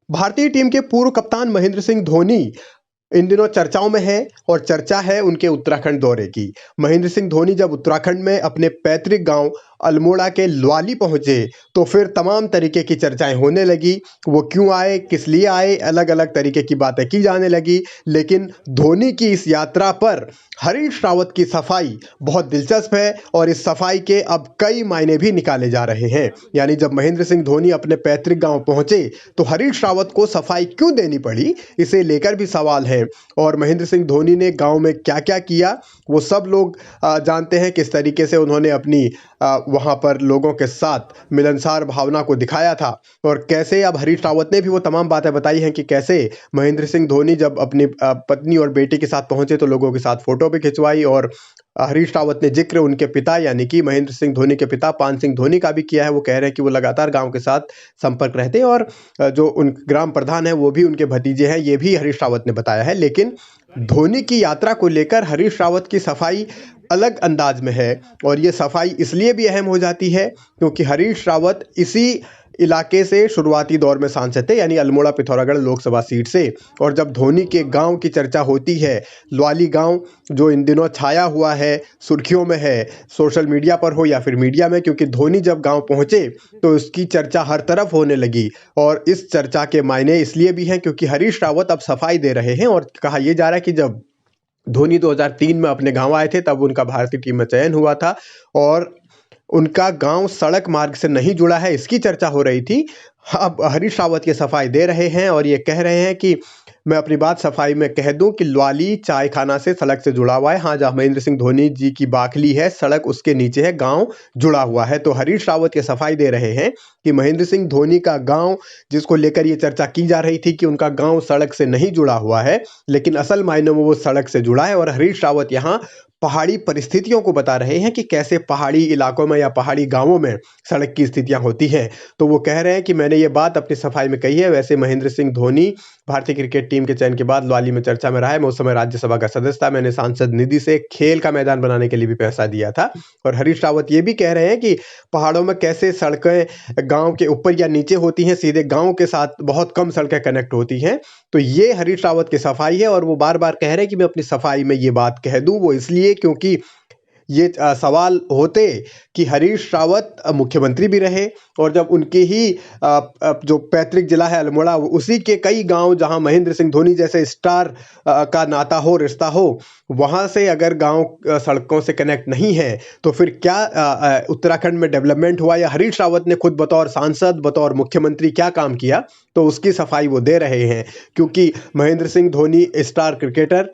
भारतीय टीम के पूर्व कप्तान महेंद्र सिंह धोनी इन दिनों चर्चाओं में है और चर्चा है उनके उत्तराखंड दौरे की। महेंद्र सिंह धोनी जब उत्तराखंड में अपने पैतृक गांव अल्मोड़ा के ल्वाली पहुंचे तो फिर तमाम तरीके की चर्चाएं होने लगी। वो क्यों आए, किस लिए आए, अलग अलग तरीके की बातें की जाने लगी। लेकिन धोनी की इस यात्रा पर हरीश रावत की सफाई बहुत दिलचस्प है और इस सफाई के अब कई मायने भी निकाले जा रहे हैं। यानी जब महेंद्र सिंह धोनी अपने पैतृक गांव पहुंचे तो हरीश रावत को सफाई क्यों देनी पड़ी, इसे लेकर भी सवाल है। और महेंद्र सिंह धोनी ने गांव में क्या क्या किया वो सब लोग जानते हैं। किस तरीके से उन्होंने अपनी वहां पर लोगों के साथ मिलनसार भावना को दिखाया था और कैसे अब हरीश रावत ने भी वो तमाम बातें बताई हैं कि कैसे महेंद्र सिंह धोनी जब अपनी पत्नी और बेटी के साथ पहुंचे तो लोगों के साथ फोटो भी खिंचवाई। और हरीश रावत ने जिक्र उनके पिता यानी कि महेंद्र सिंह धोनी के पिता पान सिंह धोनी का भी किया है। वो कह रहे हैं कि वो लगातार गांव के साथ संपर्क रहते हैं और जो उन ग्राम प्रधान है वो भी उनके भतीजे हैं, ये भी हरीश रावत ने बताया है। लेकिन धोनी की यात्रा को लेकर हरीश रावत की सफाई अलग अंदाज में है और ये सफाई इसलिए भी अहम हो जाती है क्योंकि हरीश रावत इसी इलाके से शुरुआती दौर में सांसद थे, यानी अल्मोड़ा पिथौरागढ़ लोकसभा सीट से। और जब धोनी के गांव की चर्चा होती है, ल्वाली गांव जो इन दिनों छाया हुआ है, सुर्खियों में है, सोशल मीडिया पर हो या फिर मीडिया में, क्योंकि धोनी जब गांव पहुंचे तो इसकी चर्चा हर तरफ होने लगी। और इस चर्चा के मायने इसलिए भी हैं क्योंकि हरीश रावत अब सफाई दे रहे हैं। और कहा यह जा रहा है कि जब धोनी 2003 में अपने गांव आए थे तब उनका भारतीय टीम में चयन हुआ था और उनका गांव सड़क मार्ग से नहीं जुड़ा है, इसकी चर्चा हो रही थी। अब हरीश रावत ये सफाई दे रहे हैं और ये कह रहे हैं कि मैं अपनी बात सफाई में कह दूं कि ल्वाली चाय खाना से सड़क से जुड़ा हुआ है। हाँ, जहाँ महेंद्र सिंह धोनी जी की बाखली है, सड़क उसके नीचे है, गांव जुड़ा हुआ है। तो हरीश रावत ये सफाई दे रहे हैं कि महेंद्र सिंह धोनी का गांव, जिसको लेकर ये चर्चा की जा रही थी कि उनका गांव सड़क से नहीं जुड़ा हुआ है, लेकिन असल मायनों में वो सड़क से जुड़ा है। और हरीश रावत यहाँ पहाड़ी परिस्थितियों को बता रहे हैं कि कैसे पहाड़ी इलाकों में या पहाड़ी गांवों में सड़क की स्थितियां होती हैं। तो वो कह रहे हैं कि मैंने ये बात अपनी सफाई में कही है। वैसे महेंद्र सिंह धोनी भारतीय क्रिकेट टीम के चयन के बाद ल्वाली में चर्चा में रहा है। मैं उस समय राज्यसभा का सदस्य था, मैंने सांसद निधि से खेल का मैदान बनाने के लिए भी पैसा दिया था। और हरीश रावत ये भी कह रहे हैं कि पहाड़ों में कैसे सड़कें गांव के ऊपर या नीचे होती हैं, सीधे गांव के साथ बहुत कम सड़कें कनेक्ट होती हैं। तो ये हरीश रावत की सफाई है और वो बार बार कह रहे हैं कि मैं अपनी सफाई में ये बात कह दूं। वो इसलिए क्योंकि ये सवाल होते कि हरीश रावत मुख्यमंत्री भी रहे और जब उनके ही जो पैतृक जिला है अल्मोड़ा, उसी के कई गांव जहां महेंद्र सिंह धोनी जैसे स्टार का नाता हो, रिश्ता हो, वहां से अगर गांव सड़कों से कनेक्ट नहीं है तो फिर क्या उत्तराखंड में डेवलपमेंट हुआ या हरीश रावत ने खुद बतौर सांसद, बतौर मुख्यमंत्री क्या काम किया। तो उसकी सफाई वो दे रहे हैं क्योंकि महेंद्र सिंह धोनी स्टार क्रिकेटर,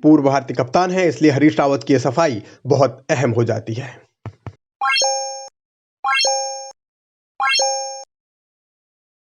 पूर्व भारतीय कप्तान है, इसलिए हरीश रावत की सफाई बहुत अहम हो जाती है।